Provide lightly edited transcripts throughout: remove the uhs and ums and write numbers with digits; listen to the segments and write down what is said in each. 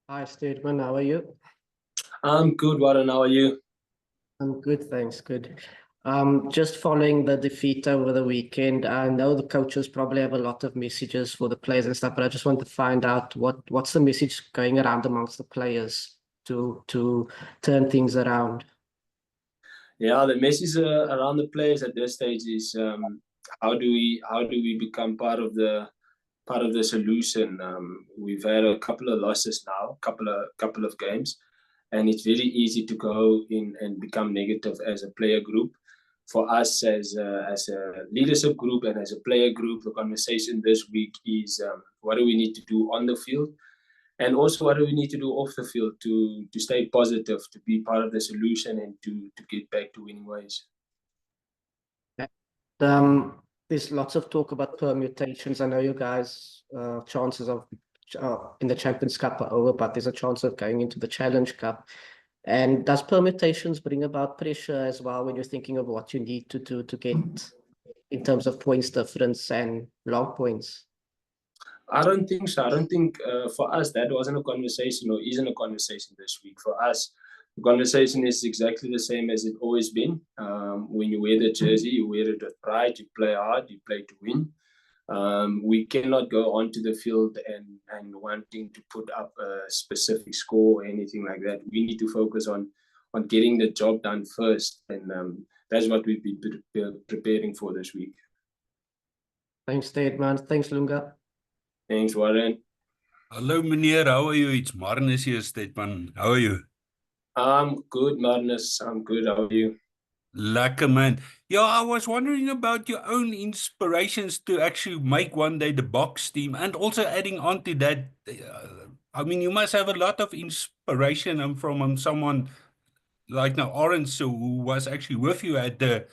Hi, Stedman. How are you? I'm good, Warren. How are you? I'm good, thanks. Good. Just following the defeat over the weekend, I know the coaches probably have a lot of messages for the players and stuff, but I just want to find out what's the message going around amongst the players to turn things around. Yeah, the message around the players at this stage is how do we become part of the solution? We've had a couple of losses now, couple of games, and it's very easy to go in and become negative as a player group. For us as a leadership group and as a player group, the conversation this week is what do we need to do on the field, and also what do we need to do off the field to stay positive, to be part of the solution, and to get back to winning ways. There's lots of talk about permutations. I know you guys, chances of in the Champions Cup are over, but there's a chance of going into the Challenge Cup. And does permutations bring about pressure as well when you're thinking of what you need to do to get in terms of points difference and long points? I don't think so. I don't think for us that wasn't a conversation or isn't a conversation this week. For us, the conversation is exactly the same as it always been. When you wear the jersey, you wear it with pride. You play hard. You play to win. We cannot go onto the field and wanting to put up a specific score or anything like that. We need to focus on getting the job done first, and that's what we've been preparing for this week. Thanks, Stedman. Thanks, Lunga. Thanks, Warren. Hallo meneer, how are you? It's Marnus here, Stedman. How are you? I'm good, Marnus. I'm good. How are you? Lekker man. Yeah, I was wondering about your own inspirations to actually make one day the box team, and also adding on to that, I mean, you must have a lot of inspiration from someone like now Orange, who was actually with you at the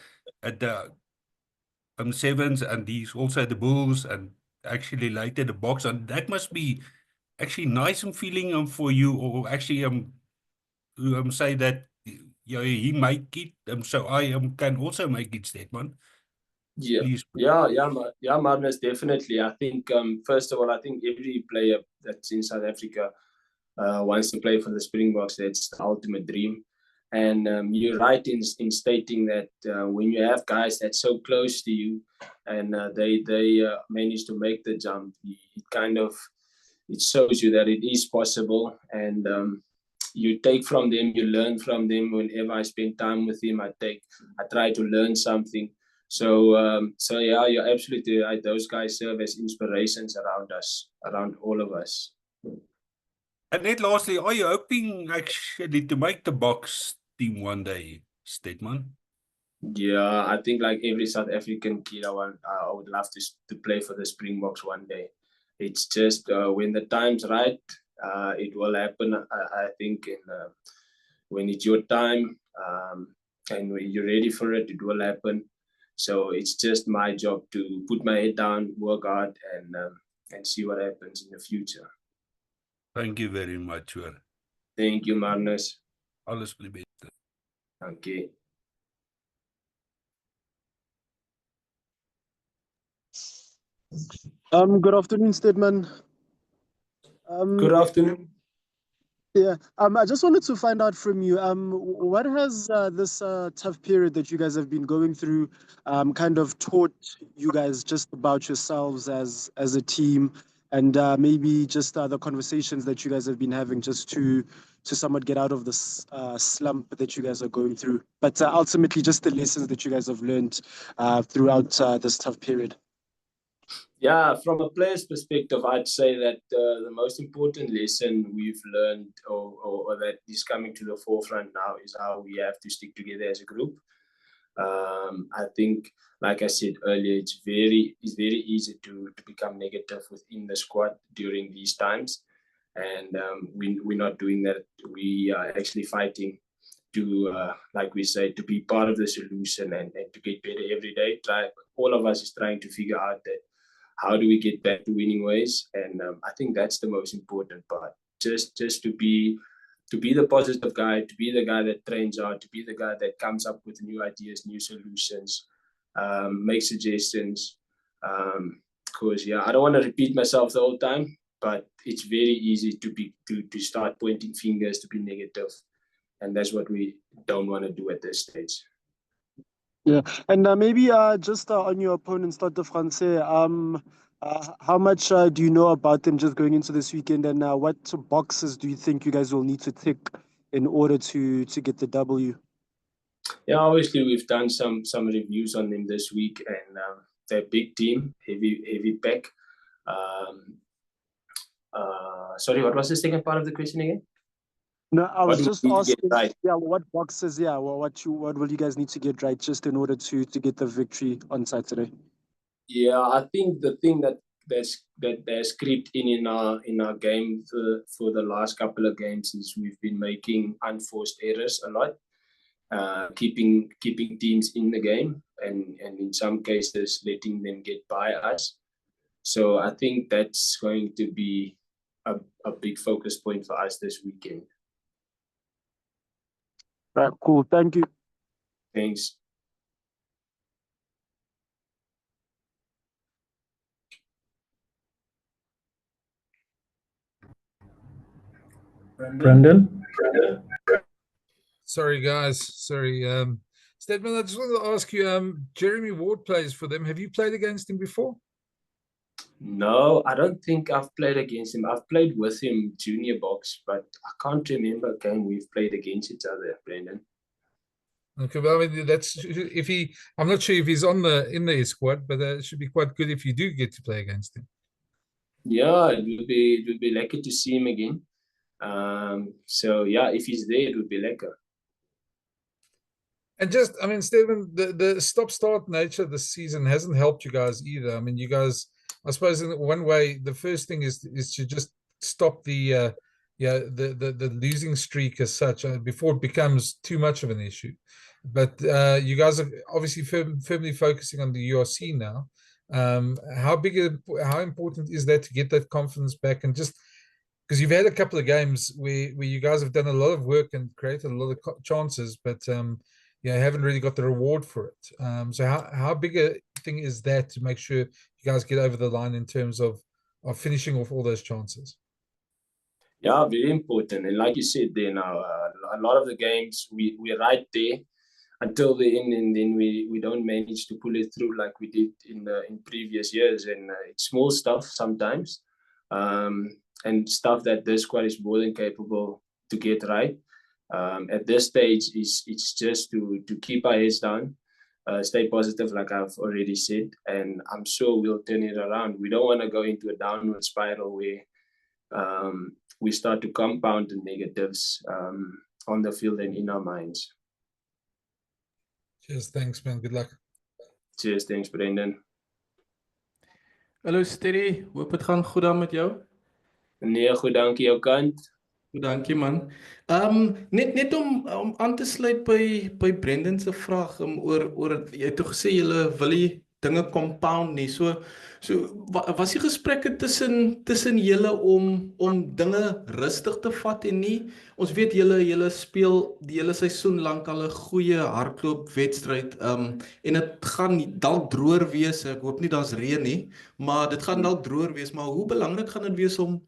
sevens, and he's also at the Bulls, and actually later the box, and that must be actually nice and feeling for you, or actually say that he make it, so I can also make it, Stedman. Yeah, Please. yeah, Marnus, definitely. I think first of all, I think every player that's in South Africa wants to play for the Springboks. That's the ultimate dream. And you're right in stating that when you have guys that's so close to you, and they manage to make the jump, it shows you that it is possible. And you take from them, you learn from them. Whenever I spend time with them, I try to learn something. So yeah, you're absolutely right. Those guys serve as inspirations around us, around all of us. And then lastly, are you hoping actually to make the box team one day, Stedman? Yeah, I think like every South African kid, I would love to play for the Springboks one day. It's just when the time's right, it will happen. I think when it's your time, and when you're ready for it, it will happen. So it's just my job to put my head down, work hard, and see what happens in the future. Thank you very much, hoor. Thank you, Marnus. Alles vir die beste. Okay. Good afternoon, Stedman. Good afternoon. Yeah, I just wanted to find out from you, what has this tough period that you guys have been going through kind of taught you guys just about yourselves as a team, and maybe just the conversations that you guys have been having just to somewhat get out of this slump that you guys are going through, but ultimately just the lessons that you guys have learned throughout this tough period. Yeah, from a player's perspective, I'd say that the most important lesson we've learned, or that is coming to the forefront now, is how we have to stick together as a group. I think, like I said earlier, it's very easy to become negative within the squad during these times, and we're not doing that. We are actually fighting to, like we say, to be part of the solution and to get better every day. All of us is trying to figure out that how do we get back to winning ways, and I think that's the most important part. Just to be the positive guy, to be the guy that trains hard, to be the guy that comes up with new ideas, new solutions, make suggestions. Because I don't want to repeat myself the whole time. but it's very easy to start pointing fingers, to be negative, and that's what we don't want to do at this stage. Yeah, and maybe just on your opponent, Stade Francais, how much do you know about them just going into this weekend, and what boxes do you think you guys will need to tick in order to get the W? Yeah, obviously we've done some reviews on them this week, and they're a big team, heavy pack. Sorry, what was the second part of the question again? No, I was just asking, right? yeah, what boxes, yeah, what will you guys need to get right just in order to get the victory on Saturday? Yeah, I think the thing that's creeped in our game for the last couple of games is we've been making unforced errors a lot, keeping teams in the game, and in some cases letting them get by us. So I think that's going to be a big focus point for us this weekend. Right, cool. Thank you. Thanks. Brendan? Sorry, guys. Sorry. Stedman, I just wanted to ask you, Jeremy Ward plays for them. Have you played against him before? No, I don't think I've played against him. I've played with him junior box, but I can't remember a game we've played against each other, Brendan. Okay, well, I mean, that's if he. I'm not sure if he's in the squad, but it should be quite good if you do get to play against him. Yeah, it would be lucky to see him again. So yeah, if he's there, it would be lekker. And just, I mean, Stephen, the stop-start nature of the season hasn't helped you guys either. I mean, you guys, I suppose, in one way, the first thing is to just stop the losing streak as such before it becomes too much of an issue. But you guys are obviously firmly focusing on the URC now. How important is that to get that confidence back, and just because you've had a couple of games where you guys have done a lot of work and created a lot of chances, but haven't really got the reward for it. So how big a thing is that to make sure you guys get over the line in terms of finishing off all those chances? Yeah, very important. And like you said there now, a lot of the games we're right there until the end, and then we don't manage to pull it through like we did in previous years. And it's small stuff sometimes, and stuff that this squad is more than capable to get right. At this stage, it's just to keep our heads down, stay positive, like I've already said, and I'm sure we'll turn it around. We don't want to go into a downward spiral where we start to compound the negatives on the field and in our minds. Cheers, thanks, man. Good luck. Cheers, thanks, Brendan. Hallo Steddy, hoop het gaan goed dan met jou? Nee, goed, dankie jou kant. Dankie man. Net om aan te sluit by Brendan se vraag oor jy het toch gesê julle wil die dinge compound nie. So was die gesprekke tussen julle om dinge rustig te vat en nie. Ons weet julle speel die hele seisoen lank al 'n goeie hardloopwedstryd. En dit gaan dalk droër wees. Ek hoop nie daar's reën nie, maar dit gaan dalk droër wees, maar hoe belangrik gaan dit wees om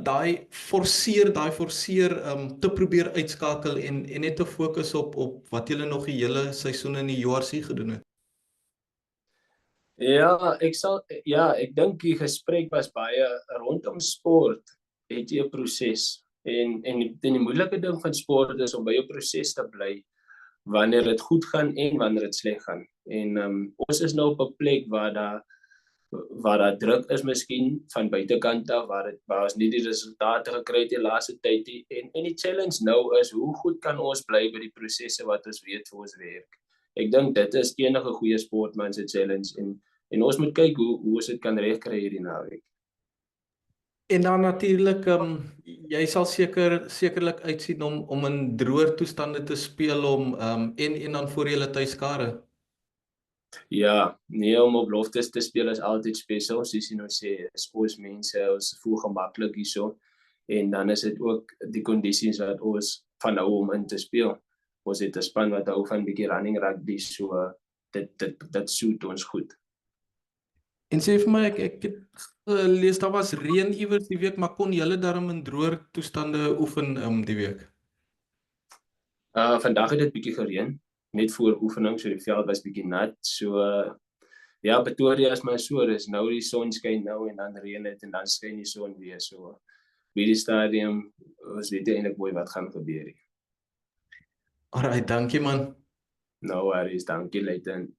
daai forceer te probeer uitskakel en net te fokus op wat julle nog die hele seisoen in die URC gedoen het. Ja, ek dink die gesprek was baie rondom sport. Het jy 'n proses en die moeilike ding van sport is om by jou proses te bly wanneer dit goed gaan en wanneer dit sleg gaan. En ons is nou op 'n plek waar daar druk is miskien van buitekant af, waar ons nie die resultate gekry het die laaste tyd nie. En die challenge nou is, hoe goed kan ons bly by die prosesse wat ons weet vir ons werk? Ek dink dit is enige goeie sportman se challenge, en ons moet kyk hoe ons dit kan regkry hierdie naweek. En dan natuurlik, jy sal sekerlik uitsien om in droër toestande te speel en dan voor julle tuiskare. Ja, nee, om op loftes te speel is altyd special, soos jy nou sê, is ons mense, ons voel gemaklik hierso, en dan is dit ook die kondisies wat ons van hou om in te speel. Ons het 'n span wat hou van 'n bietjie running rugby, so dit soet ons goed. En sê vir my, ek het gelees, daar was reën iewers die week, maar kon julle daarom in droër toestande oefen die week? Vandag het dit bietjie gereën, net voor oefening, so die veld was bietjie nat. So ja, Pretoria is maar so, dis nou die son skyn nou en dan reën dit en dan skyn die son weer. So by die stadium, ons weet eintlik mooi wat gaan gebeur. Alright, dankie man. No worries, dankie Leighton.